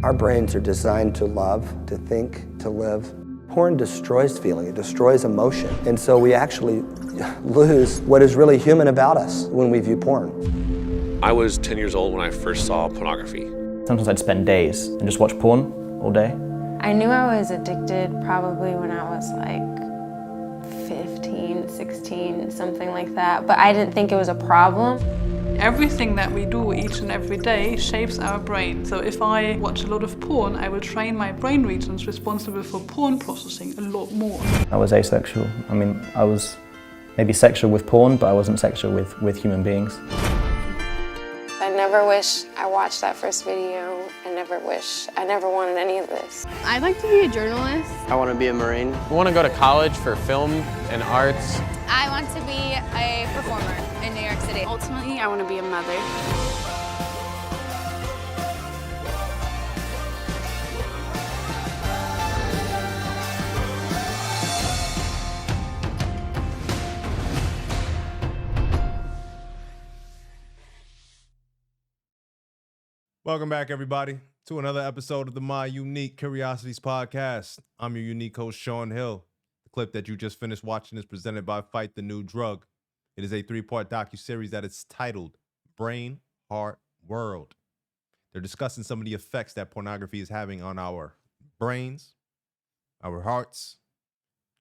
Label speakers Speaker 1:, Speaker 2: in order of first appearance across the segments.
Speaker 1: Our brains are designed to love, to think, to live. Porn destroys feeling, it destroys emotion. And so we actually lose what is really human about us when we view porn.
Speaker 2: I was 10 years old when I first saw pornography.
Speaker 3: Sometimes I'd spend days and just watch porn all day.
Speaker 4: I knew I was addicted probably when I was like 15, 16, something like that, but I didn't think it was a problem.
Speaker 5: Everything that we do each and every day shapes our brain. So if I watch a lot of porn, I will train my brain regions responsible for porn processing a lot more.
Speaker 3: I was asexual. I mean, I was maybe sexual with porn, but I wasn't sexual with human beings.
Speaker 4: I never wish I watched that first video. I never wanted any of this.
Speaker 6: I'd like to be a journalist.
Speaker 7: I want to be a Marine.
Speaker 8: I want to go to college for film and arts.
Speaker 6: I want to be a performer in New York City.
Speaker 9: Ultimately, I want to be a mother.
Speaker 10: Welcome back, everybody, to another episode of the My Unique Curiosities podcast. I'm your unique host, Sean Hill. The clip that you just finished watching is presented by Fight the New Drug. It is a 3-part docuseries that is titled Brain, Heart, World. They're discussing some of the effects that pornography is having on our brains, our hearts,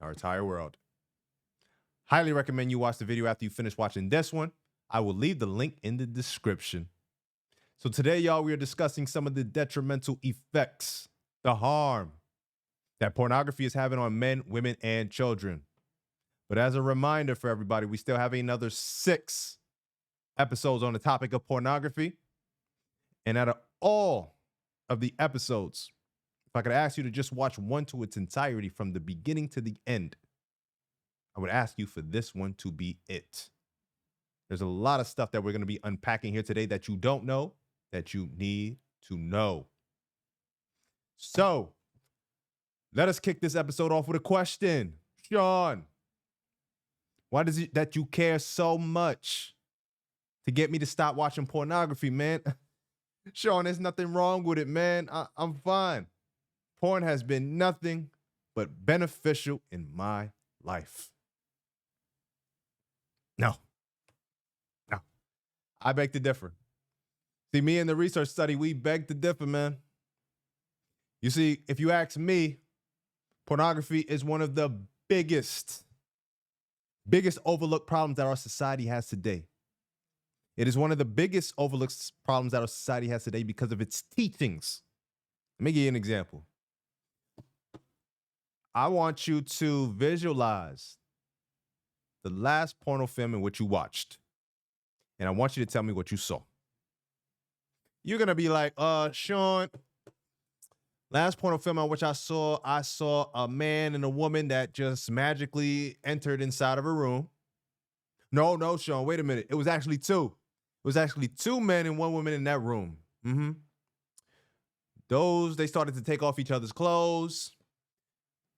Speaker 10: our entire world. Highly recommend you watch the video after you finish watching this one. I will leave the link in the description. So today, y'all, we are discussing some of the detrimental effects, the harm that pornography is having on men, women, and children. But as a reminder for everybody, we still have another 6 episodes on the topic of pornography. And out of all of the episodes, if I could ask you to just watch one to its entirety from the beginning to the end, I would ask you for this one to be it. There's a lot of stuff that we're going to be unpacking here today that you don't know, that you need to know. So, let us kick this episode off with a question. Sean, why does it that you care so much to get me to stop watching pornography, man? Sean, there's nothing wrong with it, man. I'm fine. Porn has been nothing but beneficial in my life. No. I beg to differ. See, me and the research study, we beg to differ, man. You see, if you ask me, pornography is one of the biggest overlooked problems that our society has today. It is one of the biggest overlooked problems that our society has today because of its teachings. Let me give you an example. I want you to visualize the last porno film in which you watched. And I want you to tell me what you saw. You're going to be like, Sean, last porno film on which I saw a man and a woman that just magically entered inside of a room. No, Sean, wait a minute. It was actually 2. It was actually 2 men and 1 woman in that room. They started to take off each other's clothes.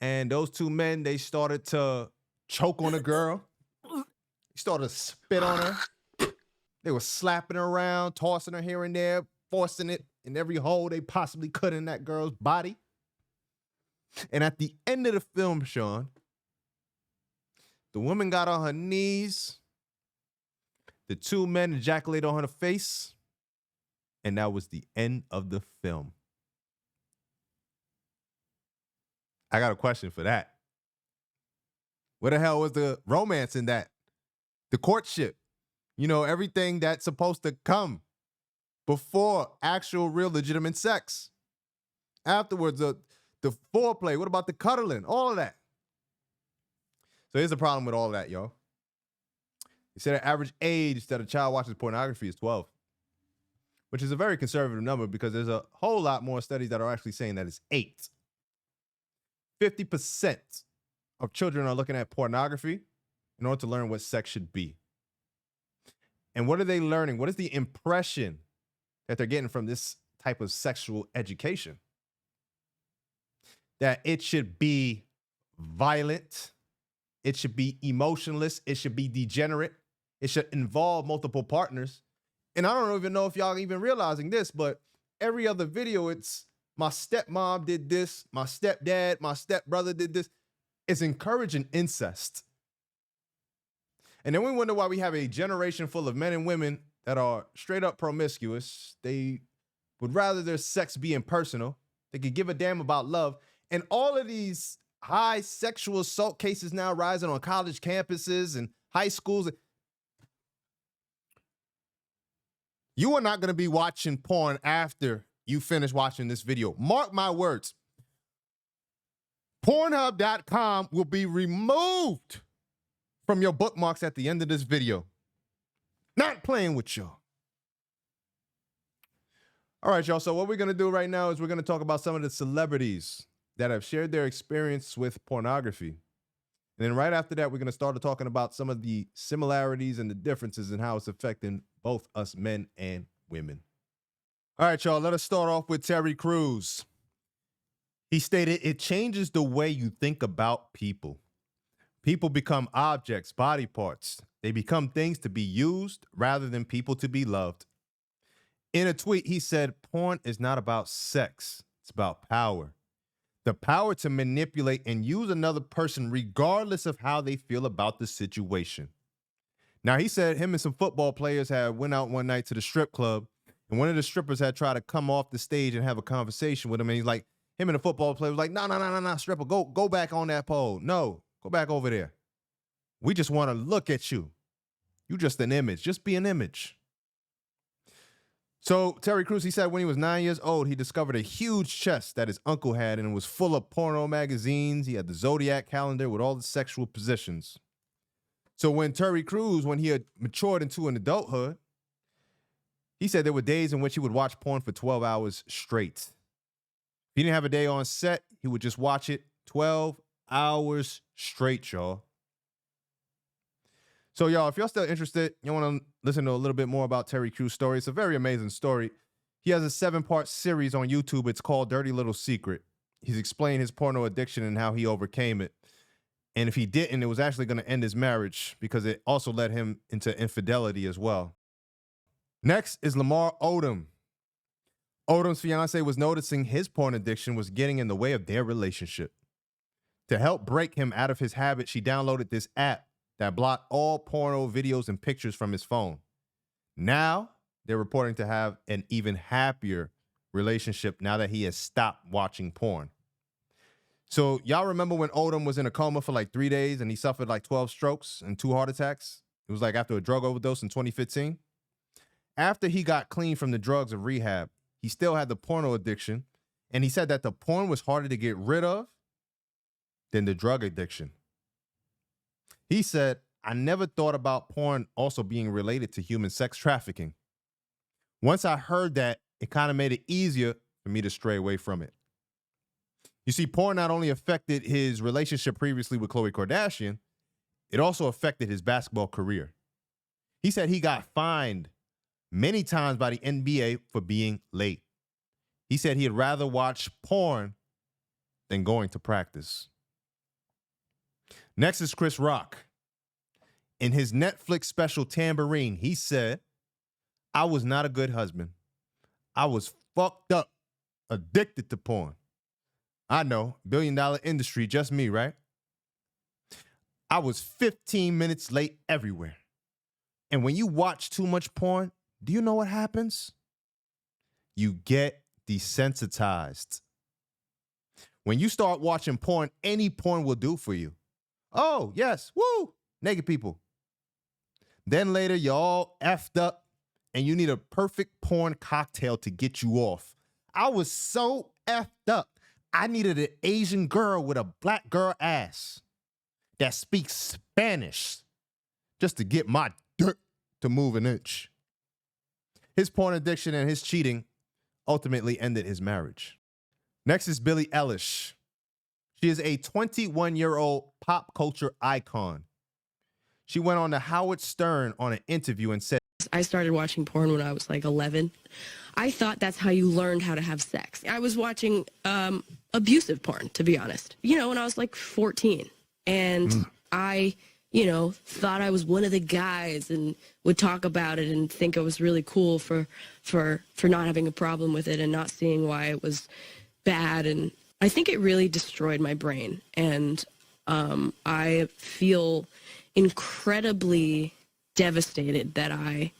Speaker 10: And those 2 men, they started to choke on a girl. They started to spit on her. They were slapping her around, tossing her here and there, forcing it in every hole they possibly could in that girl's body. And at the end of the film, Sean, the woman got on her knees. The 2 men ejaculated on her face. And that was the end of the film. I got a question for that. Where the hell was the romance in that? The courtship? You know, everything that's supposed to come before actual, real, legitimate sex. Afterwards, the foreplay. What about the cuddling? All of that. So here's the problem with all that, y'all. They say the average age that a child watches pornography is 12, which is a very conservative number because there's a whole lot more studies that are actually saying that it's 8. 50% of children are looking at pornography in order to learn what sex should be. And what are they learning? What is the impression that they're getting from this type of sexual education? That it should be violent. It should be emotionless. It should be degenerate. It should involve multiple partners. And I don't even know if y'all even realizing this, but every other video, it's my stepmom did this, my stepdad, my stepbrother did this. It's encouraging incest. And then we wonder why we have a generation full of men and women that are straight up promiscuous. They would rather their sex be impersonal. They could give a damn about love. And all of these high sexual assault cases now rising on college campuses and high schools. You are not going to be watching porn after you finish watching this video. Mark my words. Pornhub.com will be removed from your bookmarks at the end of this video. Not playing with y'all. All right, y'all. So what we're going to do right now is we're going to talk about some of the celebrities that have shared their experience with pornography. And then right after that, we're going to start talking about some of the similarities and the differences in how it's affecting both us men and women. All right, y'all. Let us start off with Terry Crews. He stated, "It changes the way you think about people. People become objects, body parts. They become things to be used rather than people to be loved." In a tweet, he said, "Porn is not about sex. It's about power. The power to manipulate and use another person regardless of how they feel about the situation." Now, he said him and some football players had went out one night to the strip club, and one of the strippers had tried to come off the stage and have a conversation with him. And he's like, him and the football player was like, no, stripper, go back on that pole. No, go back over there. We just want to look at you. You just an image. Just be an image. So Terry Crews, he said when he was 9 years old, he discovered a huge chest that his uncle had, and it was full of porno magazines. He had the Zodiac calendar with all the sexual positions. So when Terry Crews, when he had matured into an adulthood, he said there were days in which he would watch porn for 12 hours straight. If he didn't have a day on set, he would just watch it 12 hours straight, y'all. So, y'all, if y'all still interested, you want to listen to a little bit more about Terry Crews' story. It's a very amazing story. He has a 7-part series on YouTube. It's called Dirty Little Secret. He's explained his porno addiction and how he overcame it. And if he didn't, it was actually going to end his marriage because it also led him into infidelity as well. Next is Lamar Odom. Odom's fiance was noticing his porn addiction was getting in the way of their relationship. To help break him out of his habit, she downloaded this app that blocked all porno videos and pictures from his phone. Now, they're reporting to have an even happier relationship now that he has stopped watching porn. So y'all remember when Odom was in a coma for like 3 days and he suffered like 12 strokes and 2 heart attacks? It was like after a drug overdose in 2015. After he got clean from the drugs of rehab, he still had the porno addiction, and he said that the porn was harder to get rid of than the drug addiction. He said, "I never thought about porn also being related to human sex trafficking. Once I heard that, it kind of made it easier for me to stray away from it." You see, porn not only affected his relationship previously with Khloe Kardashian, it also affected his basketball career. He said he got fined many times by the NBA for being late. He said he'd rather watch porn than going to practice. Next is Chris Rock. In his Netflix special Tambourine, he said, "I was not a good husband. I was fucked up, addicted to porn. I know, billion-dollar industry, just me, right? I was 15 minutes late everywhere. And when you watch too much porn, do you know what happens? You get desensitized. When you start watching porn, any porn will do for you. Oh, yes, woo, naked people. Then later, you're all effed up, and you need a perfect porn cocktail to get you off. I was so effed up. I needed an Asian girl with a black girl ass that speaks Spanish just to get my dirt to move an inch." His porn addiction and his cheating ultimately ended his marriage. Next is Billie Eilish. She is a 21-year-old pop culture icon. She went on to Howard Stern on an interview and said,
Speaker 7: "I started watching porn when I was like 11. I thought that's how you learned how to have sex. I was watching abusive porn, to be honest, when I was like 14. And I, thought I was one of the guys and would talk about it and think it was really cool for not having a problem with it and not seeing why it was bad, and I think it really destroyed my brain. And I feel incredibly devastated that I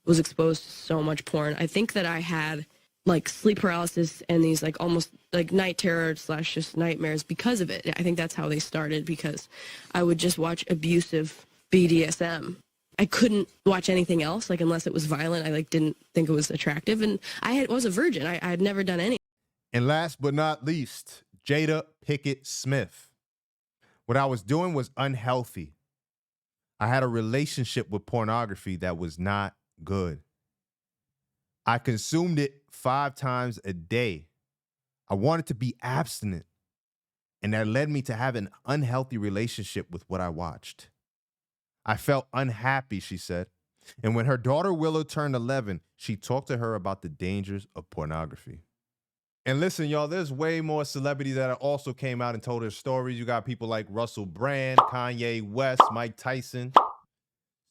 Speaker 7: was exposed to so much porn. I think that I had like sleep paralysis and these like almost like night terror / just nightmares because of it. I think that's how they started, because I would just watch abusive BDSM. I couldn't watch anything else, like unless it was violent. I like didn't think it was attractive, and was a virgin. I had never done any.
Speaker 10: And last but not least, Jada Pickett Smith. What I was doing was unhealthy. I had a relationship with pornography that was not good. I consumed it 5 times a day. I wanted to be abstinent, and that led me to have an unhealthy relationship with what I watched. I felt unhappy, she said. And when her daughter Willow turned 11, she talked to her about the dangers of pornography. And listen, y'all, there's way more celebrities that also came out and told their stories. You got people like Russell Brand, Kanye West, Mike Tyson.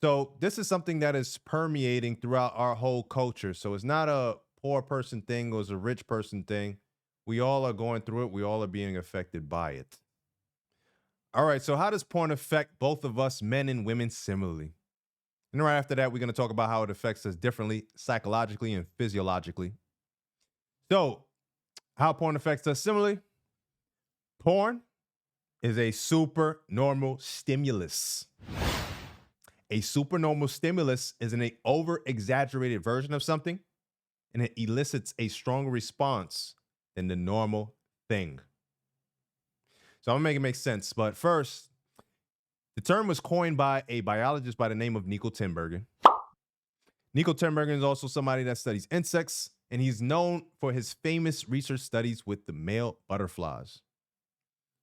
Speaker 10: So this is something that is permeating throughout our whole culture. So it's not a poor person thing or it's a rich person thing. We all are going through it. We all are being affected by it. All right, so how does porn affect both of us, men and women, similarly? And right after that, we're going to talk about how it affects us differently, psychologically and physiologically. So, how porn affects us similarly? Porn is a supernormal stimulus. A supernormal stimulus is an over-exaggerated version of something, and it elicits a stronger response than the normal thing. So I'm gonna make it make sense. But first, the term was coined by a biologist by the name of Nico Tinbergen. Nico Tinbergen is also somebody that studies insects, and he's known for his famous research studies with the male butterflies.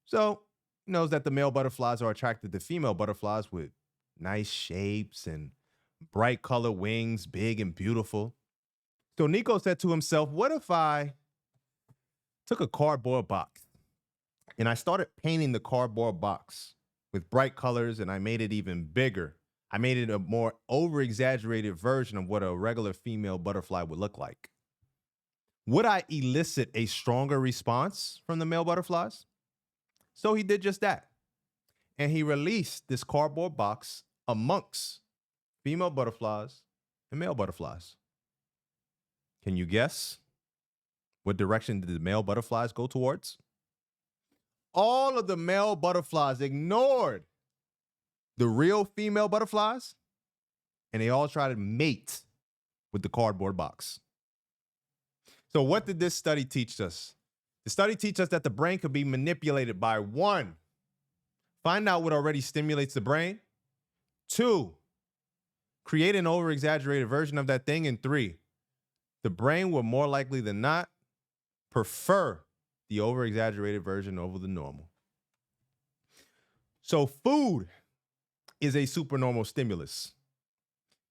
Speaker 10: So he knows that the male butterflies are attracted to female butterflies with nice shapes and bright color wings, big and beautiful. So Nico said to himself, what if I took a cardboard box and I started painting the cardboard box with bright colors, and I made it even bigger? I made it a more over-exaggerated version of what a regular female butterfly would look like. Would I elicit a stronger response from the male butterflies? So he did just that. And he released this cardboard box amongst female butterflies and male butterflies. Can you guess what direction did the male butterflies go towards? All of the male butterflies ignored the real female butterflies, and they all tried to mate with the cardboard box. So what did this study teach us? The study teaches us that the brain could be manipulated by 1, find out what already stimulates the brain, 2, create an over-exaggerated version of that thing, and 3, the brain will more likely than not prefer the over-exaggerated version over the normal. So food is a supernormal stimulus.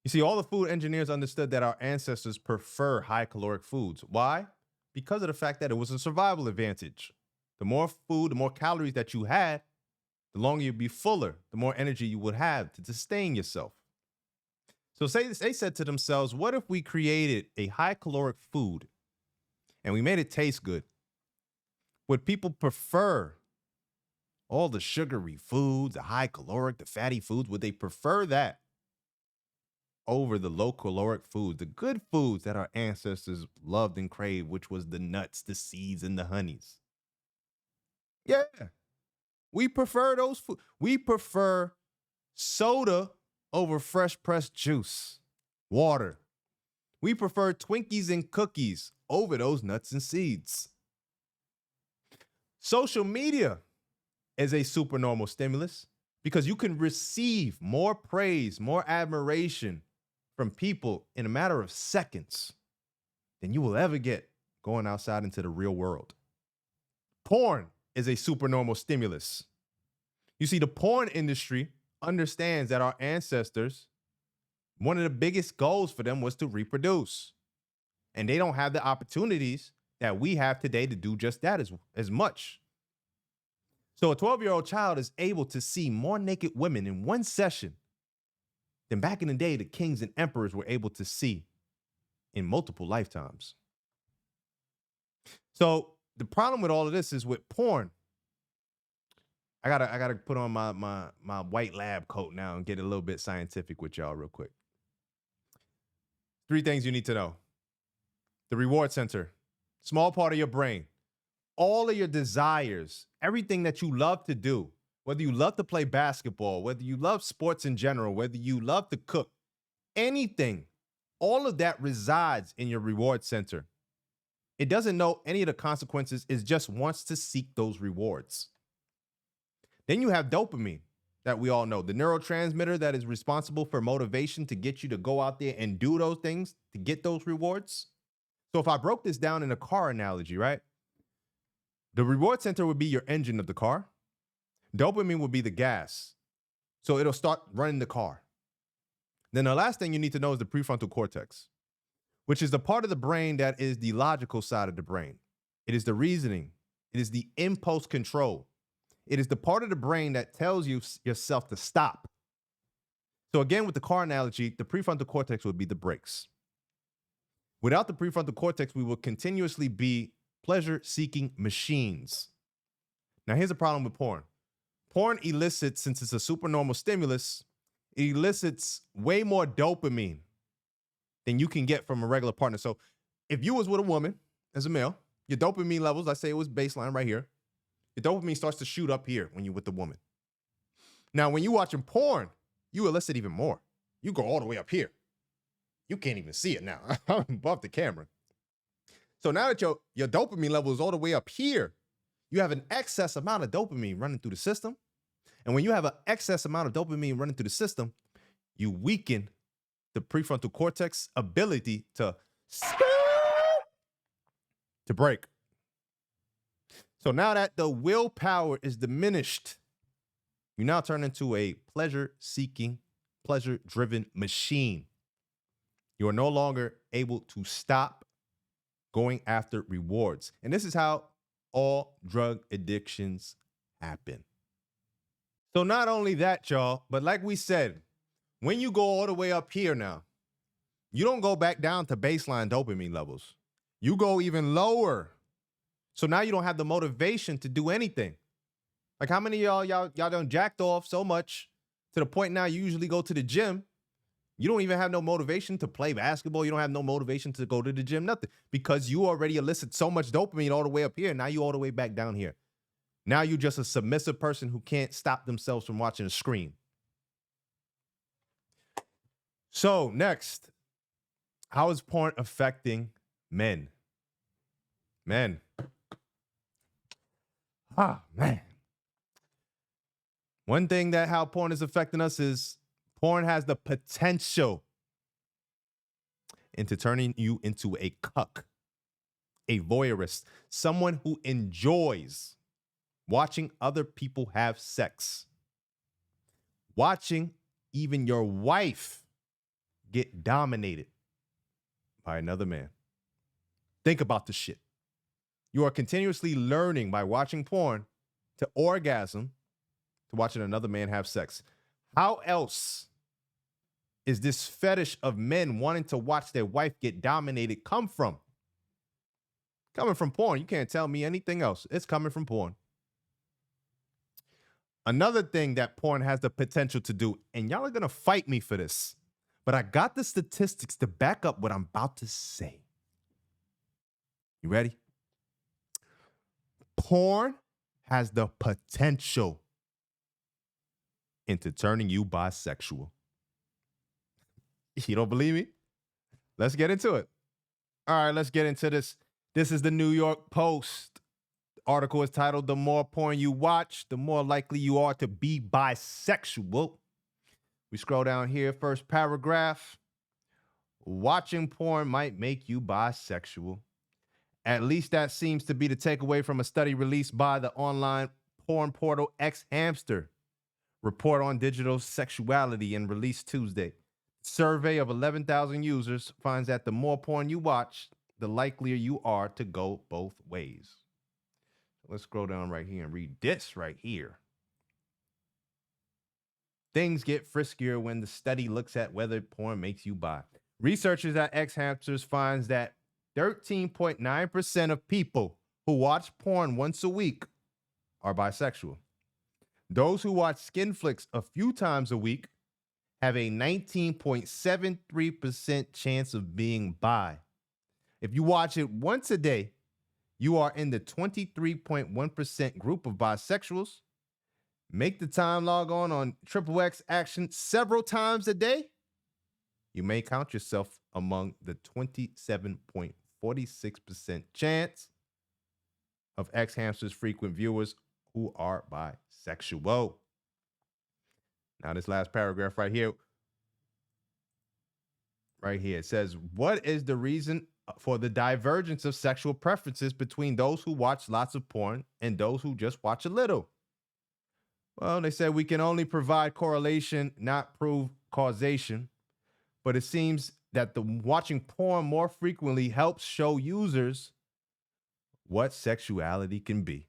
Speaker 10: You see, all the food engineers understood that our ancestors prefer high caloric foods. Why? Because of the fact that it was a survival advantage. The more food, the more calories that you had, the longer you'd be fuller, the more energy you would have to sustain yourself. So they said to themselves, what if we created a high caloric food and we made it taste good? Would people prefer all the sugary foods, the high caloric, the fatty foods? Would they prefer that over the low caloric foods, the good foods that our ancestors loved and craved, which was the nuts, the seeds, and the honeys? Yeah, we prefer those foods. We prefer soda over fresh pressed juice, water. We prefer Twinkies and cookies over those nuts and seeds. Social media is a supernormal stimulus because you can receive more praise, more admiration from people in a matter of seconds than you will ever get going outside into the real world. Porn is a supernormal stimulus. You see, the porn industry understands that our ancestors, one of the biggest goals for them was to reproduce. And they don't have the opportunities that we have today to do just that as much. So a 12-year-old child is able to see more naked women in one session than back in the day the kings and emperors were able to see in multiple lifetimes. So the problem with all of this is with porn. I gotta put on my white lab coat now and get a little bit scientific with y'all real quick. 3 things you need to know. The reward center, small part of your brain. All of your desires, everything that you love to do, whether you love to play basketball, whether you love sports in general, whether you love to cook, anything, all of that resides in your reward center. It doesn't know any of the consequences. It just wants to seek those rewards. Then you have dopamine that we all know, the neurotransmitter that is responsible for motivation to get you to go out there and do those things to get those rewards. So if I broke this down in a car analogy, right? The reward center would be your engine of the car. Dopamine would be the gas. So it'll start running the car. Then the last thing you need to know is the prefrontal cortex, which is the part of the brain that is the logical side of the brain. It is the reasoning. It is the impulse control. It is the part of the brain that tells you yourself to stop. So again, with the car analogy, the prefrontal cortex would be the brakes. Without the prefrontal cortex, we will continuously be pleasure-seeking machines. Now, here's a problem with porn. Porn elicits, since it's a supernormal stimulus, it elicits way more dopamine than you can get from a regular partner. So if you was with a woman as a male, your dopamine levels, let's say it was baseline right here, your dopamine starts to shoot up here when you're with the woman. Now, when you're watching porn, you elicit even more. You go all the way up here. You can't even see it now. I'm above the camera. So now that your dopamine level is all the way up here, you have an excess amount of dopamine running through the system. And when you have an excess amount of dopamine running through the system, you weaken the prefrontal cortex ability to break. So now that the willpower is diminished, you now turn into a pleasure-seeking, pleasure-driven machine. You are no longer able to stop going after rewards. And this is how all drug addictions happen. So not only that, y'all, but like we said, when you go all the way up here now, you don't go back down to baseline dopamine levels. You go even lower. So now you don't have the motivation to do anything. Like how many of y'all done jacked off so much to the point now you usually go to the gym. You don't even have no motivation to play basketball. You don't have no motivation to go to the gym, nothing. Because you already elicit so much dopamine all the way up here. Now you all the way back down here. Now you're just a submissive person who can't stop themselves from watching a screen. So next, how is porn affecting men? Men. Man. One thing that how porn is affecting us is porn has the potential into turning you into a cuck, a voyeurist, someone who enjoys watching other people have sex, watching even your wife get dominated by another man. Think about this shit. You are continuously learning by watching porn to orgasm to watching another man have sex. How else is this fetish of men wanting to watch their wife get dominated come from? Coming from porn. You can't tell me anything else. It's coming from porn. Another thing that porn has the potential to do, and y'all are going to fight me for this, but I got the statistics to back up what I'm about to say. You ready? Porn has the potential into turning you bisexual. You don't believe me? Let's get into it. All right, let's get into this. This is the New York Post. The article is titled, "The more porn you watch, the more likely you are to be bisexual." We scroll down here, first paragraph. Watching porn might make you bisexual. At least that seems to be the takeaway from a study released by the online porn portal X Hamster. Report on digital sexuality and released Tuesday. Survey of 11,000 users finds that the more porn you watch, the likelier you are to go both ways. Let's scroll down right here and read this right here. Things get friskier when the study looks at whether porn makes you bi. Researchers at X Hamsters finds that 13.9% of people who watch porn once a week are bisexual. Those who watch skin flicks a few times a week have a 19.73% chance of being bi. If you watch it once a day, you are in the 23.1% group of bisexuals. Make the time log on XXX action several times a day. You may count yourself among the 27.46% chance of X Hamster's frequent viewers who are bisexual. Now, this last paragraph right here, it says, what is the reason for the divergence of sexual preferences between those who watch lots of porn and those who just watch a little? Well, they said we can only provide correlation, not prove causation. But it seems that the watching porn more frequently helps show users what sexuality can be.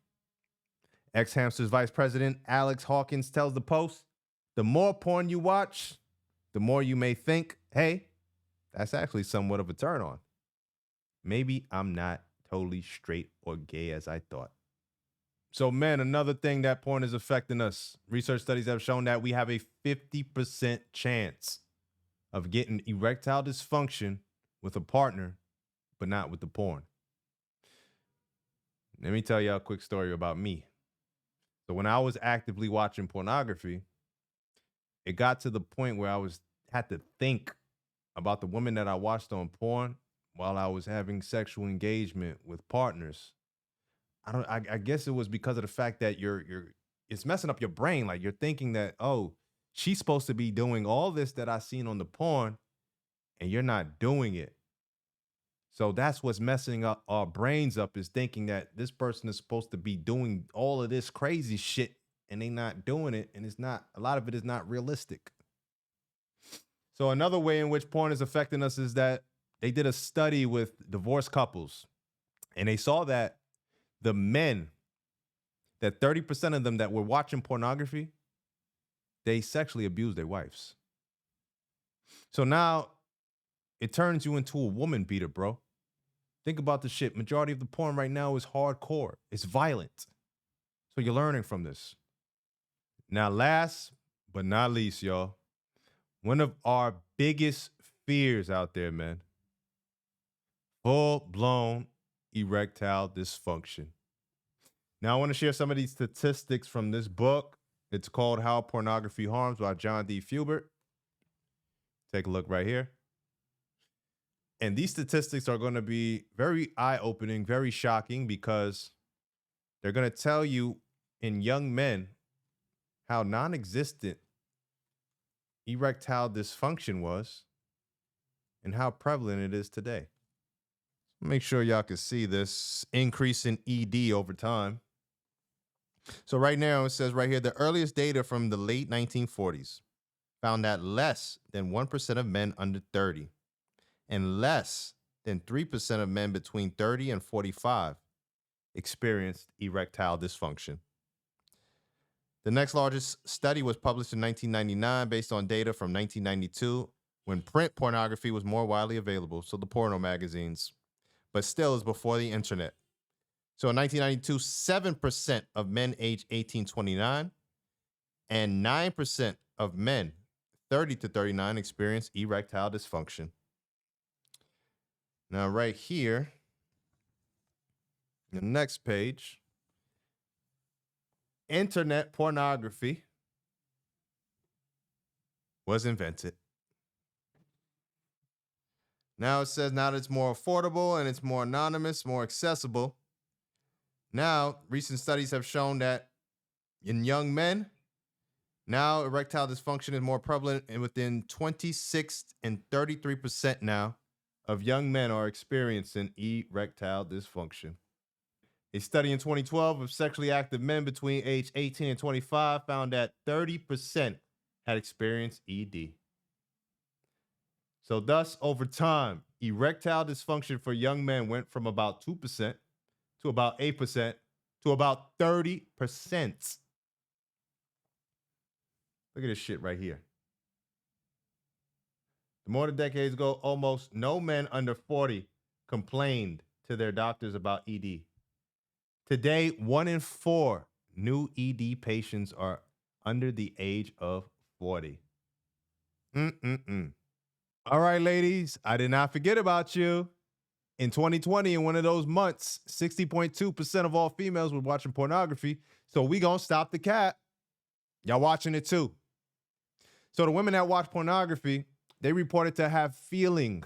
Speaker 10: X Hamster's vice president, Alex Hawkins, tells the Post, the more porn you watch, the more you may think, hey, that's actually somewhat of a turn on. Maybe I'm not totally straight or gay as I thought. So, man, another thing that porn is affecting us. Research studies have shown that we have a 50% chance of getting erectile dysfunction with a partner, but not with the porn. Let me tell you a quick story about me. So when I was actively watching pornography, it got to the point where I had to think about the women that I watched on porn while I was having sexual engagement with partners. I guess it was because of the fact that it's messing up your brain. Like, you're thinking that, oh, she's supposed to be doing all this that I seen on the porn, and you're not doing it. So that's what's messing up our brains up, is thinking that this person is supposed to be doing all of this crazy shit and they not doing it. And a lot of it is not realistic. So another way in which porn is affecting us is that they did a study with divorced couples, and they saw that the men, that 30% of them that were watching pornography, they sexually abused their wives. So now it turns you into a woman beater, bro. Think about the shit. Majority of the porn right now is hardcore. It's violent. So you're learning from this. Now, last but not least, y'all, one of our biggest fears out there, man, full-blown erectile dysfunction. Now, I want to share some of these statistics from this book. It's called How Pornography Harms by John D. Fulbert. Take a look right here. And these statistics are going to be very eye-opening, very shocking, because they're going to tell you in young men how non-existent erectile dysfunction was and how prevalent it is today. Make sure y'all can see this increase in ED over time. So right now, it says right here, the earliest data from the late 1940s found that less than 1% of men under 30 and less than 3% of men between 30 and 45 experienced erectile dysfunction. The next largest study was published in 1999 based on data from 1992, when print pornography was more widely available, so the porno magazines, but still is before the internet. So in 1992, 7% of men aged 18-29 and 9% of men 30 to 39 experienced erectile dysfunction. Now, right here, the next page, internet pornography was invented. Now it says now that it's more affordable and it's more anonymous, more accessible. Now, recent studies have shown that in young men, now erectile dysfunction is more prevalent, and within 26 and 33% now of young men are experiencing erectile dysfunction. A study in 2012 of sexually active men between age 18 and 25 found that 30% had experienced ED. So thus, over time, erectile dysfunction for young men went from about 2% to about 8% to about 30%. Look at this shit right here. The more the decades go, almost no men under 40 complained to their doctors about ED. Today, 1 in 4 new ED patients are under the age of 40. All right, ladies, I did not forget about you. In 2020, in one of those months, 60.2% of all females were watching pornography. So we gonna stop the cap. Y'all watching it too. So the women that watch pornography, they reported to have feeling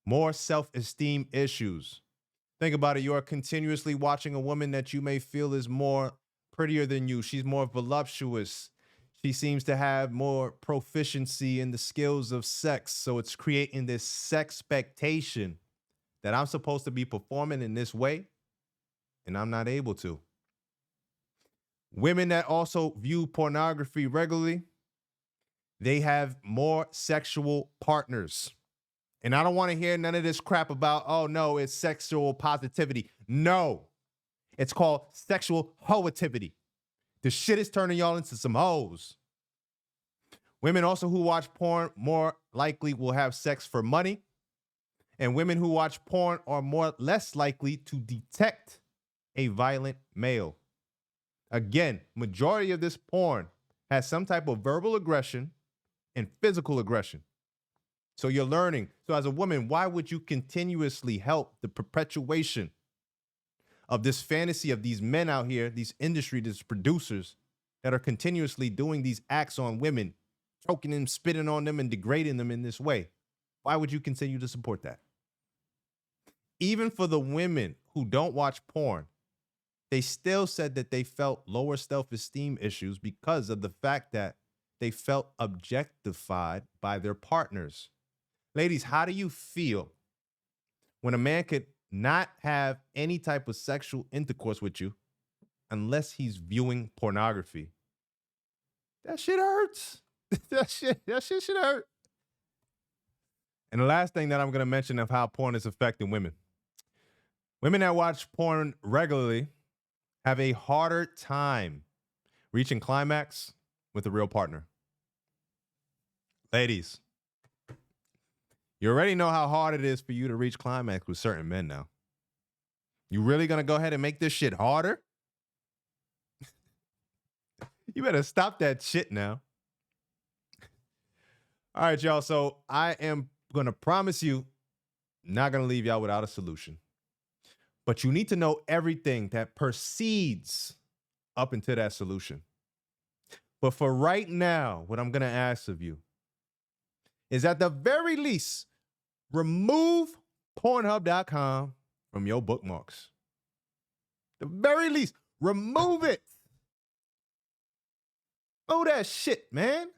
Speaker 10: more self-esteem issues. Think about it. You are continuously watching a woman that you may feel is more prettier than you. She's more voluptuous. She seems to have more proficiency in the skills of sex. So it's creating this sexpectation that I'm supposed to be performing in this way, and I'm not able to. Women that also view pornography regularly, they have more sexual partners. And I don't want to hear none of this crap about, oh no, it's sexual positivity. No, it's called sexual hoativity. The shit is turning y'all into some hoes. Women also who watch porn more likely will have sex for money. And women who watch porn are less likely to detect a violent male. Again, majority of this porn has some type of verbal aggression and physical aggression. So you're learning. So as a woman, why would you continuously help the perpetuation of this fantasy of these men out here, these these producers that are continuously doing these acts on women, choking them, spitting on them, and degrading them in this way? Why would you continue to support that? Even for the women who don't watch porn, they still said that they felt lower self-esteem issues because of the fact that they felt objectified by their partners. Ladies, how do you feel when a man could not have any type of sexual intercourse with you unless he's viewing pornography? That shit hurts. that shit should hurt. And the last thing that I'm going to mention of how porn is affecting women. Women that watch porn regularly have a harder time reaching climax with a real partner. Ladies, you already know how hard it is for you to reach climax with certain men now. You really gonna go ahead and make this shit harder? You better stop that shit now. All right, y'all. So I am gonna promise you, not gonna leave y'all without a solution. But you need to know everything that proceeds up into that solution. But for right now, what I'm gonna ask of you is at the very least, remove Pornhub.com from your bookmarks. The very least, remove it. Oh, that shit, man.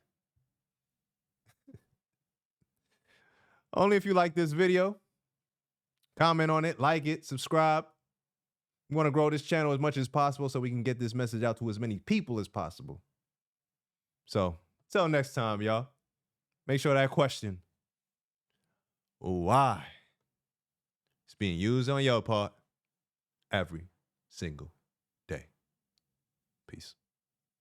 Speaker 10: Only if you like this video. Comment on it, like it, subscribe. We want to grow this channel as much as possible so we can get this message out to as many people as possible. So, till next time, y'all. Make sure that question, why, is being used on your part every single day. Peace.